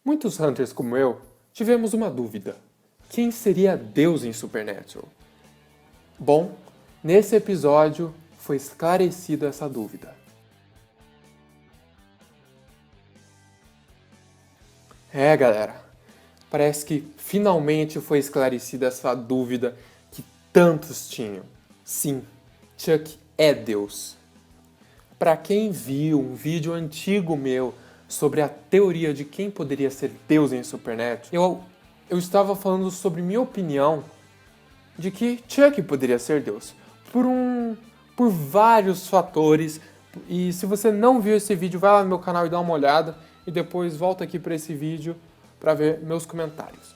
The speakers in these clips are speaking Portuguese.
Muitos hunters como eu tivemos uma dúvida. Quem seria Deus em Supernatural? Bom, nesse episódio foi esclarecida essa dúvida. Galera, parece que finalmente foi esclarecida essa dúvida que tantos tinham. Sim, Chuck é Deus. Para quem viu um vídeo antigo meu sobre a teoria de quem poderia ser Deus em Supernatural, eu estava falando sobre minha opinião de que Chuck poderia ser Deus. Por vários fatores. E se você não viu esse vídeo, vai lá no meu canal e dá uma olhada. E depois volta aqui para esse vídeo para ver meus comentários.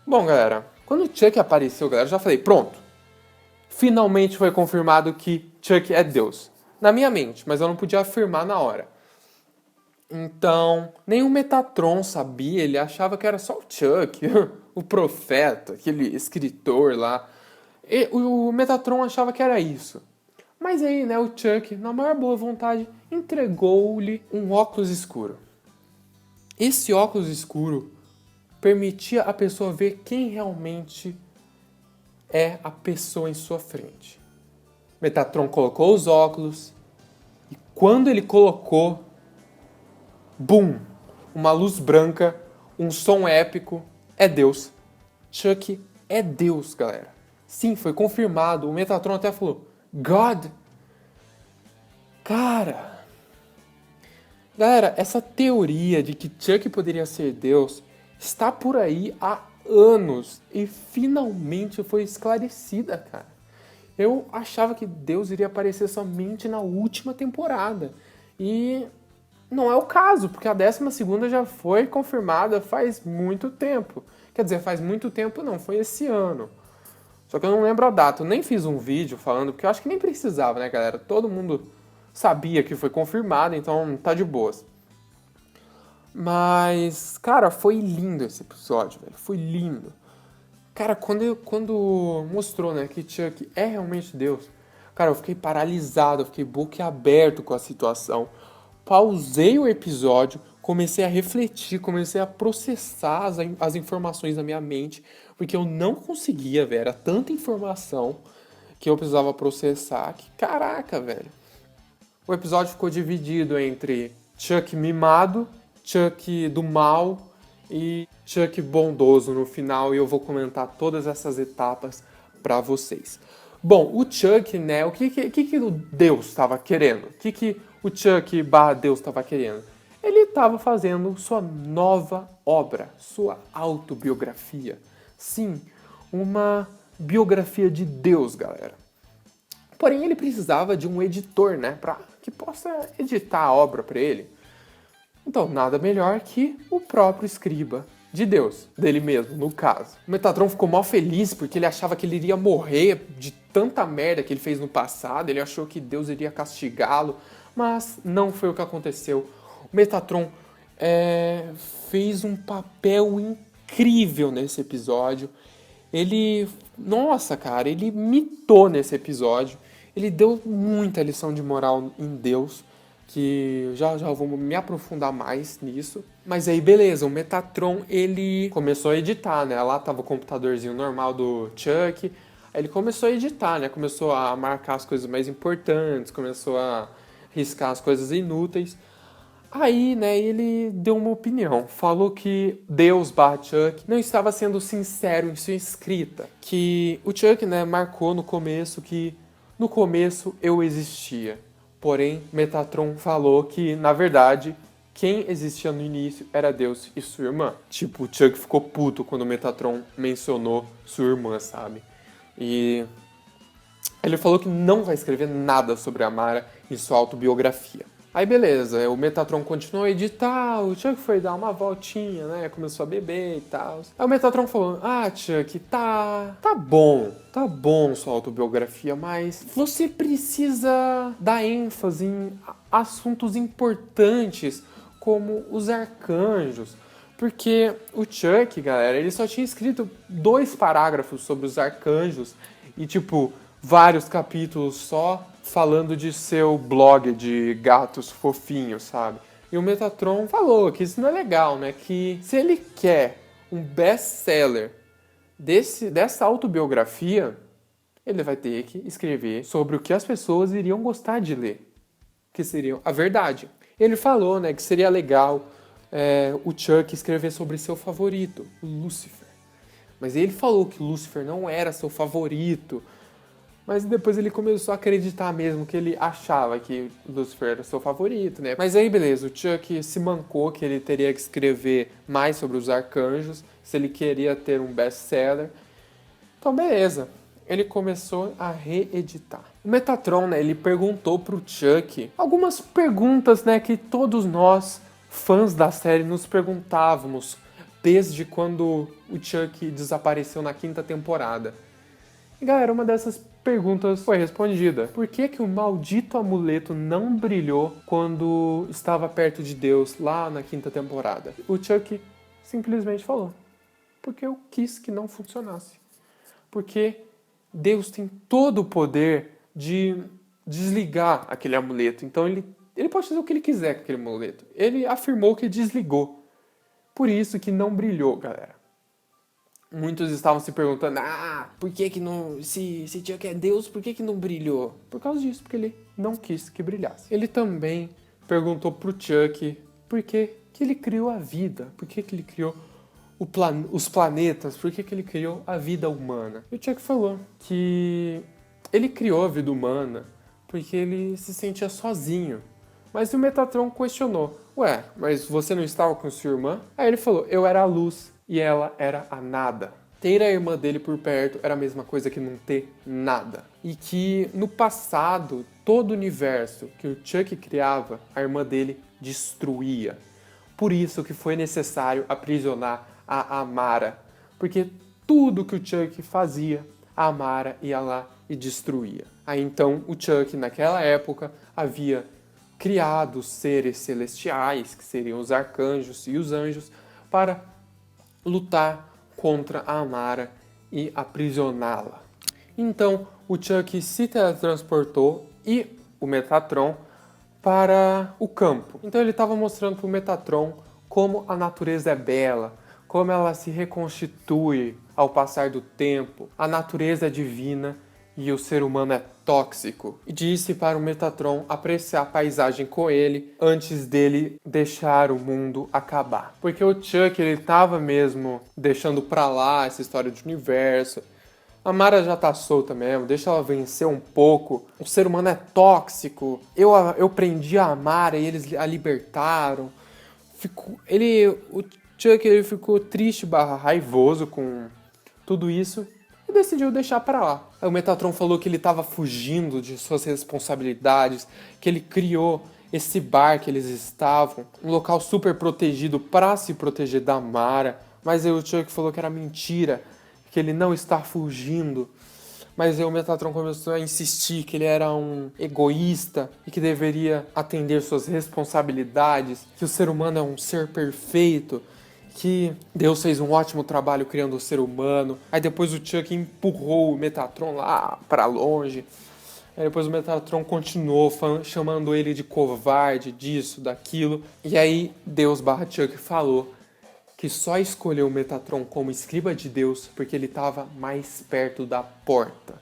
Bom, galera, quando o Chuck apareceu, galera, eu já falei, pronto. Finalmente foi confirmado que Chuck é Deus. Na minha mente, mas eu não podia afirmar na hora. Então, nem o Metatron sabia, ele achava que era só o Chuck, o profeta, aquele escritor lá. E o Metatron achava que era isso. Mas aí, né, o Chuck, na maior boa vontade, entregou-lhe um óculos escuro. Esse óculos escuro permitia a pessoa ver quem realmente é a pessoa em sua frente. Metatron colocou os óculos e quando ele colocou, bum! Uma luz branca, um som épico, é Deus. Chuck é Deus, galera. Sim, foi confirmado. O Metatron até falou, God! Cara! Galera, essa teoria de que Chuck poderia ser Deus está por aí há anos e finalmente foi esclarecida, cara. Eu achava que Deus iria aparecer somente na última temporada. E não é o caso, porque a 12ª já foi confirmada faz muito tempo. Quer dizer, faz muito tempo não, foi esse ano. Só que eu não lembro a data, eu nem fiz um vídeo falando, porque eu acho que nem precisava, né, galera? Todo mundo sabia que foi confirmado, então tá de boas. Mas, cara, foi lindo esse episódio, velho. Foi lindo. Cara, quando mostrou, né, que Chuck é realmente Deus, cara, eu fiquei paralisado, eu fiquei boquiaberto com a situação. Pausei o episódio, comecei a refletir, comecei a processar as informações na minha mente, porque eu não conseguia, velho, era tanta informação que eu precisava processar, que caraca, velho. O episódio ficou dividido entre Chuck mimado, Chuck do mal e Chuck bondoso no final, e eu vou comentar todas essas etapas pra vocês. Bom, o Chuck, né, o que o Deus estava querendo? O que o Chuck / Deus estava querendo? Ele estava fazendo sua nova obra, sua autobiografia. Sim, uma biografia de Deus, galera. Porém, ele precisava de um editor, né, para que possa editar a obra para ele. Então, nada melhor que o próprio escriba de Deus, dele mesmo, no caso. O Metatron ficou mal feliz porque ele achava que ele iria morrer de tanta merda que ele fez no passado, ele achou que Deus iria castigá-lo, mas não foi o que aconteceu. O Metatron fez um papel incrível nesse episódio. Nossa, cara, ele mitou nesse episódio. Ele deu muita lição de moral em Deus, que já vou me aprofundar mais nisso. Mas aí, beleza, o Metatron, ele começou a editar, né? Lá tava o computadorzinho normal do Chuck. Aí ele começou a editar, né? Começou a marcar as coisas mais importantes, começou a riscar as coisas inúteis. Aí, né, ele deu uma opinião. Falou que Deus / Chuck não estava sendo sincero em sua escrita. Que o Chuck, né, marcou no começo que no começo eu existia. Porém, Metatron falou que, na verdade, quem existia no início era Deus e sua irmã. Tipo, o Chuck ficou puto quando o Metatron mencionou sua irmã, sabe? E ele falou que não vai escrever nada sobre a Mara em sua autobiografia. Aí beleza, o Metatron continuou a editar, o Chuck foi dar uma voltinha, né, começou a beber e tal. Aí o Metatron falou, Chuck, tá bom sua autobiografia, mas você precisa dar ênfase em assuntos importantes, como os arcanjos. Porque o Chuck, galera, ele só tinha escrito 2 parágrafos sobre os arcanjos e, tipo, vários capítulos só falando de seu blog de gatos fofinhos, sabe? E o Metatron falou que isso não é legal, né? Que se ele quer um best-seller dessa autobiografia, ele vai ter que escrever sobre o que as pessoas iriam gostar de ler, que seria a verdade. Ele falou, né, que seria legal o Chuck escrever sobre seu favorito, o Lúcifer. Mas ele falou que Lúcifer não era seu favorito. Mas depois ele começou a acreditar mesmo que ele achava que Lúcifer era seu favorito, né? Mas aí, beleza, o Chuck se mancou que ele teria que escrever mais sobre os arcanjos, se ele queria ter um best-seller. Então, beleza. Ele começou a reeditar. O Metatron, né, ele perguntou pro Chuck algumas perguntas, né, que todos nós, fãs da série, nos perguntávamos desde quando o Chuck desapareceu na 5ª temporada. E, galera, uma dessas perguntas foi respondida. Por que que o maldito amuleto não brilhou quando estava perto de Deus lá na 5ª temporada? O Chuck simplesmente falou: porque eu quis que não funcionasse. Porque Deus tem todo o poder de desligar aquele amuleto. Então ele pode fazer o que ele quiser com aquele amuleto. Ele afirmou que desligou. Por isso que não brilhou, galera. Muitos estavam se perguntando, por que que não... Se Chuck é Deus, por que que não brilhou? Por causa disso, porque ele não quis que brilhasse. Ele também perguntou pro Chuck por que que ele criou a vida, por que que ele criou os planetas, por que que ele criou a vida humana. E o Chuck falou que ele criou a vida humana porque ele se sentia sozinho. Mas o Metatron questionou, mas você não estava com sua irmã? Aí ele falou, eu era a luz e ela era a nada. Ter a irmã dele por perto era a mesma coisa que não ter nada. E que no passado, todo o universo que o Chuck criava, a irmã dele destruía. Por isso que foi necessário aprisionar a Amara. Porque tudo que o Chuck fazia, a Amara ia lá e destruía. Aí então o Chuck, naquela época, havia criado seres celestiais, que seriam os arcanjos e os anjos, para lutar contra a Amara e aprisioná-la. Então o Chuck se teletransportou e o Metatron para o campo. Então ele estava mostrando para o Metatron como a natureza é bela, como ela se reconstitui ao passar do tempo, a natureza é divina e o ser humano é tóxico. E disse para o Metatron apreciar a paisagem com ele antes dele deixar o mundo acabar. Porque o Chuck, ele estava mesmo deixando pra lá essa história de universo. A Mara já tá solta mesmo, deixa ela vencer um pouco. O ser humano é tóxico. Eu prendi a Mara e eles a libertaram. O Chuck, ele ficou triste / raivoso com tudo isso e decidiu deixar pra lá. Aí o Metatron falou que ele estava fugindo de suas responsabilidades, que ele criou esse bar que eles estavam, um local super protegido para se proteger da Mara. Mas aí o Chuck falou que era mentira, que ele não está fugindo. Mas aí o Metatron começou a insistir que ele era um egoísta e que deveria atender suas responsabilidades, que o ser humano é um ser perfeito, que Deus fez um ótimo trabalho criando o ser humano. Aí depois o Chuck empurrou o Metatron lá para longe. Aí depois o Metatron continuou chamando ele de covarde, disso, daquilo. E aí Deus / Chuck falou que só escolheu o Metatron como escriba de Deus porque ele estava mais perto da porta.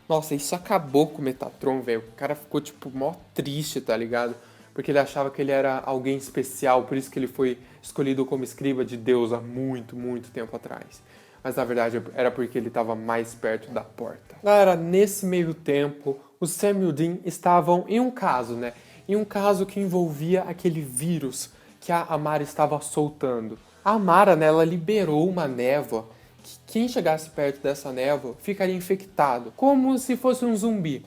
Nossa, isso acabou com o Metatron, velho. O cara ficou, mó triste, tá ligado? Porque ele achava que ele era alguém especial, por isso que ele foi escolhido como escriba de Deus há muito, muito tempo atrás. Mas na verdade era porque ele estava mais perto da porta. Galera, nesse meio tempo, o Sam e o Dean estavam em um caso, né? Em um caso que envolvia aquele vírus que a Amara estava soltando. A Amara, né, ela liberou uma névoa que quem chegasse perto dessa névoa ficaria infectado, como se fosse um zumbi.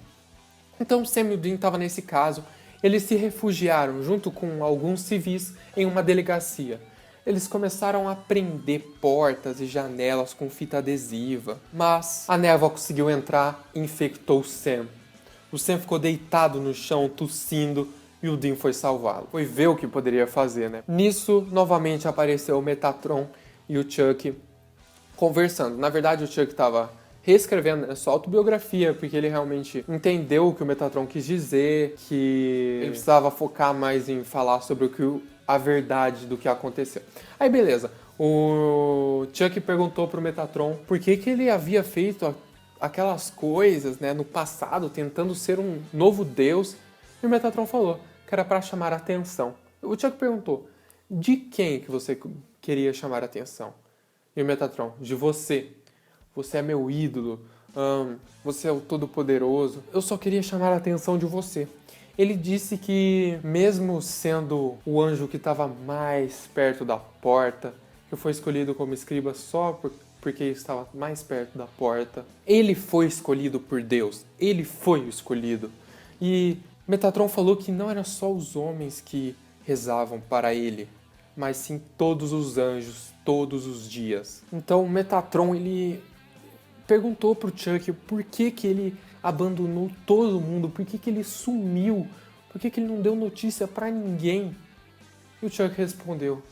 Então Sam e o Dean estavam nesse caso. Eles se refugiaram junto com alguns civis em uma delegacia. Eles começaram a prender portas e janelas com fita adesiva, mas a névoa conseguiu entrar e infectou o Sam. O Sam ficou deitado no chão, tossindo, e o Dean foi salvá-lo. Foi ver o que poderia fazer, né? Nisso, novamente apareceu o Metatron e o Chuck conversando. Na verdade, o Chuck estava reescrevendo a sua autobiografia, porque ele realmente entendeu o que o Metatron quis dizer, que ele precisava focar mais em falar sobre a verdade do que aconteceu. Aí beleza, o Chuck perguntou pro Metatron por que ele havia feito aquelas coisas, né, no passado, tentando ser um novo deus, e o Metatron falou que era para chamar a atenção. O Chuck perguntou, de quem que você queria chamar a atenção? E o Metatron, de você. Você é meu ídolo, você é o Todo-Poderoso. Eu só queria chamar a atenção de você. Ele disse que, mesmo sendo o anjo que estava mais perto da porta, que foi escolhido como escriba só porque estava mais perto da porta, ele foi escolhido por Deus. Ele foi o escolhido. E Metatron falou que não eram só os homens que rezavam para ele, mas sim todos os anjos, todos os dias. Então Metatron, ele perguntou pro Chuck por que ele abandonou todo mundo, por que ele sumiu, por que ele não deu notícia pra ninguém. E o Chuck respondeu,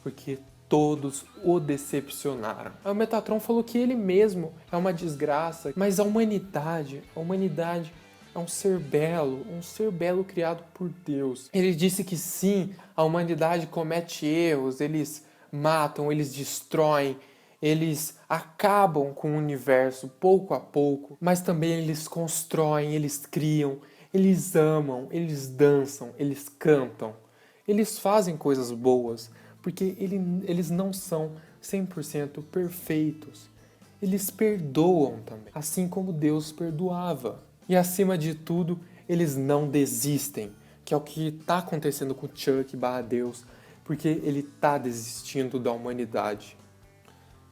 porque todos o decepcionaram. Aí o Metatron falou que ele mesmo é uma desgraça, mas a humanidade é um ser belo criado por Deus. Ele disse que sim, a humanidade comete erros, eles matam, eles destroem, eles acabam com o universo pouco a pouco, mas também eles constroem, eles criam, eles amam, eles dançam, eles cantam. Eles fazem coisas boas, porque eles não são 100% perfeitos. Eles perdoam também, assim como Deus perdoava. E acima de tudo, eles não desistem, que é o que está acontecendo com Chuck / Deus, porque ele está desistindo da humanidade.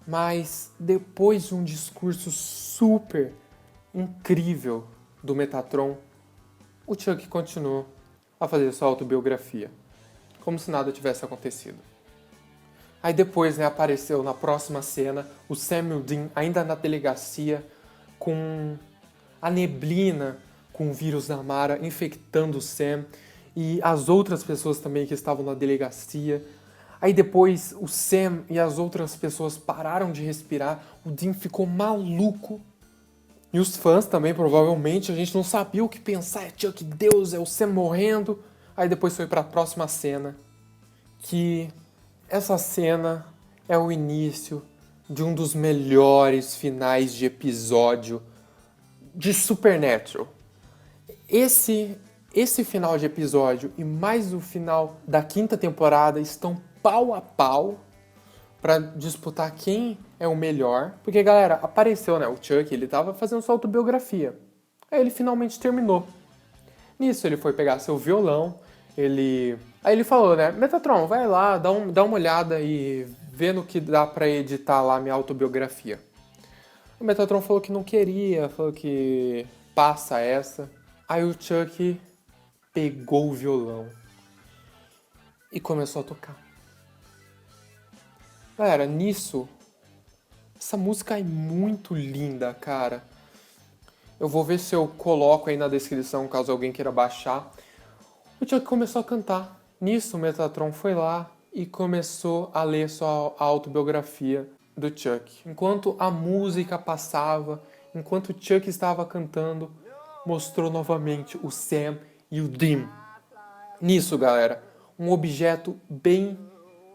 Mas depois de um discurso super incrível do Metatron, o Chuck continuou a fazer sua autobiografia, como se nada tivesse acontecido. Aí depois, apareceu na próxima cena o Sam e o Dean ainda na delegacia com a neblina, com o vírus da Mara infectando o Sam e as outras pessoas também que estavam na delegacia. Aí depois o Sam e as outras pessoas pararam de respirar, o Dean ficou maluco. E os fãs também, provavelmente, a gente não sabia o que pensar. É Chuck, Deus, é o Sam morrendo. Aí depois foi para a próxima cena, que essa cena é o início de um dos melhores finais de episódio de Supernatural. Esse final de episódio e mais o final da 5ª temporada estão pau a pau para disputar quem é o melhor. Porque, galera, apareceu, o Chuck, ele tava fazendo sua autobiografia. Aí ele finalmente terminou. Nisso ele foi pegar seu violão, aí ele falou, Metatron, vai lá, dá uma olhada e vê no que dá pra editar lá minha autobiografia. O Metatron falou que não queria, falou que passa essa. Aí o Chuck pegou o violão e começou a tocar. Galera, nisso, essa música é muito linda, cara. Eu vou ver se eu coloco aí na descrição, caso alguém queira baixar. O Chuck começou a cantar. Nisso, o Metatron foi lá e começou a ler sua autobiografia do Chuck. Enquanto a música passava, enquanto o Chuck estava cantando, mostrou novamente o Sam e o Dean. Nisso, galera, um objeto bem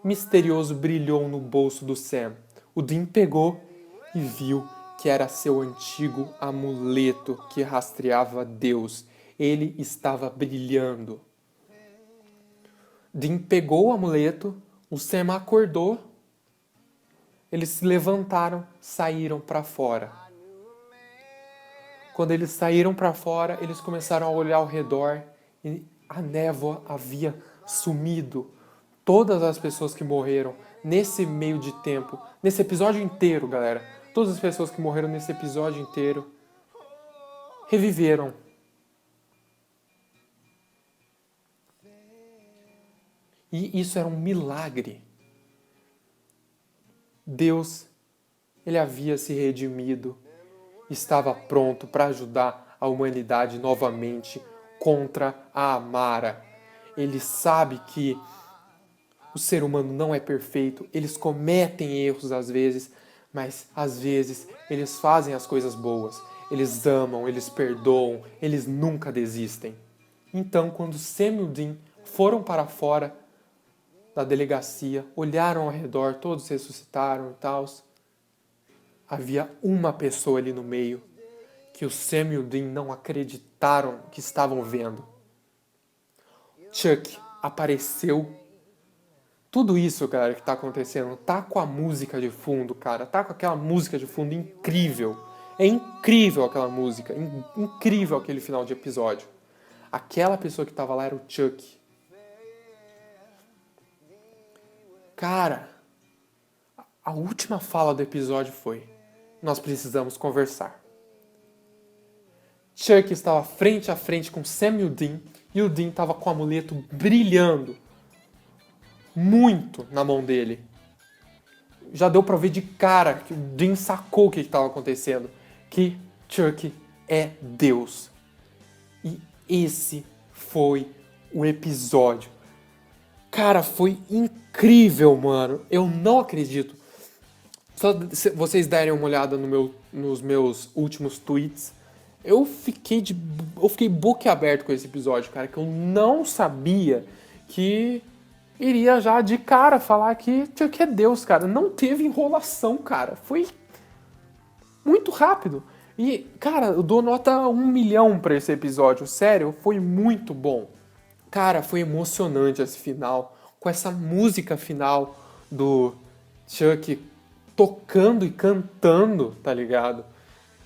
misterioso brilhou no bolso do Sam. O Dean pegou e viu que era seu antigo amuleto que rastreava Deus. Ele estava brilhando. Dean pegou o amuleto, o Sam acordou, eles se levantaram, saíram para fora. Quando eles saíram para fora, eles começaram a olhar ao redor e a névoa havia sumido. Todas as pessoas que morreram nesse meio de tempo, nesse episódio inteiro, galera, todas as pessoas que morreram nesse episódio inteiro reviveram. E isso era um milagre. Deus, ele havia se redimido, estava pronto para ajudar a humanidade novamente contra a Amara. Ele sabe que o ser humano não é perfeito, eles cometem erros às vezes, mas às vezes eles fazem as coisas boas. Eles amam, eles perdoam, eles nunca desistem. Então, quando Sam e o Dean foram para fora da delegacia, olharam ao redor, todos ressuscitaram e tal, havia uma pessoa ali no meio que o Sam e o Dean não acreditaram que estavam vendo. Chuck apareceu. Tudo isso, galera, que tá acontecendo, tá com a música de fundo, cara. Tá com aquela música de fundo incrível. É incrível aquela música. Incrível aquele final de episódio. Aquela pessoa que tava lá era o Chuck. Cara, a última fala do episódio foi: nós precisamos conversar. Chuck estava frente a frente com Sam e o Dean estava com o amuleto brilhando muito na mão dele. Já deu pra ver de cara que o Dean sacou o que estava acontecendo, que Chuck é Deus. E esse foi o episódio. Cara, foi incrível, mano. Eu não acredito. Só se vocês derem uma olhada nos meus últimos tweets, eu fiquei boquiaberto com esse episódio, cara, que eu não sabia que iria já de cara falar que Chuck é Deus, cara. Não teve enrolação, cara. Foi muito rápido. E, cara, eu dou nota 1 milhão pra esse episódio. Sério, foi muito bom. Cara, foi emocionante esse final. Com essa música final do Chuck tocando e cantando, tá ligado?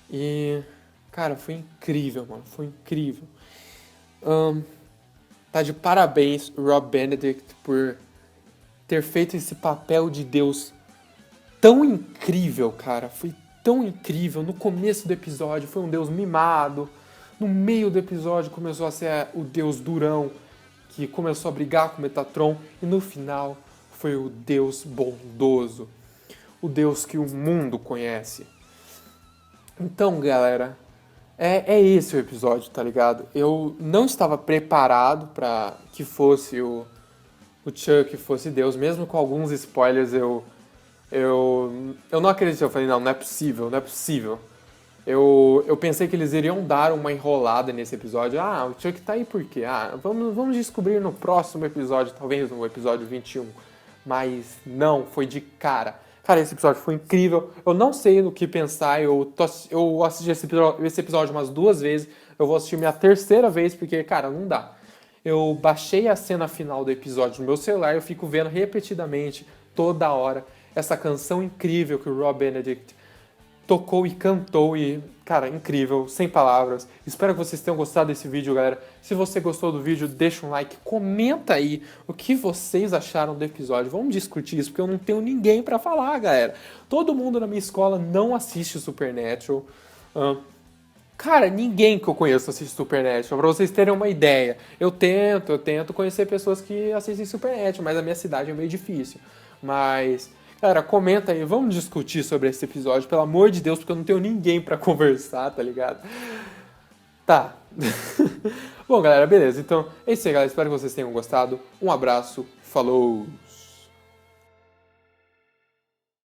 E, cara, foi incrível, mano. Foi incrível. Tá de parabéns, Rob Benedict, por ter feito esse papel de Deus tão incrível, cara. Foi tão incrível. No começo do episódio foi um Deus mimado. No meio do episódio começou a ser o Deus durão, que começou a brigar com o Metatron. E no final foi o Deus bondoso. O Deus que o mundo conhece. Então, galera, é esse o episódio, tá ligado? Eu não estava preparado pra que fosse o Chuck fosse Deus, mesmo com alguns spoilers eu não acreditei, eu falei, não é possível, não é possível. Eu pensei que eles iriam dar uma enrolada nesse episódio. Ah, o Chuck tá aí por quê? Ah, vamos descobrir no próximo episódio, talvez no episódio 21. Mas não, foi de cara. Cara, esse episódio foi incrível. Eu não sei no que pensar. Eu assisti esse episódio umas 2 vezes. Eu vou assistir minha 3ª vez, porque, cara, não dá. Eu baixei a cena final do episódio no meu celular. Eu fico vendo repetidamente, toda hora, essa canção incrível que o Rob Benedict tocou e cantou. E, cara, incrível, sem palavras. Espero que vocês tenham gostado desse vídeo, galera. Se você gostou do vídeo, deixa um like, comenta aí o que vocês acharam do episódio. Vamos discutir isso, porque eu não tenho ninguém pra falar, galera. Todo mundo na minha escola não assiste Supernatural. Cara, ninguém que eu conheço assiste Supernatural, pra vocês terem uma ideia. Eu tento conhecer pessoas que assistem Supernatural, mas a minha cidade é meio difícil. Mas, cara, comenta aí, vamos discutir sobre esse episódio, pelo amor de Deus, porque eu não tenho ninguém pra conversar, tá ligado? Tá. Bom, galera, beleza. Então, é isso aí, galera. Espero que vocês tenham gostado. Um abraço. Falou!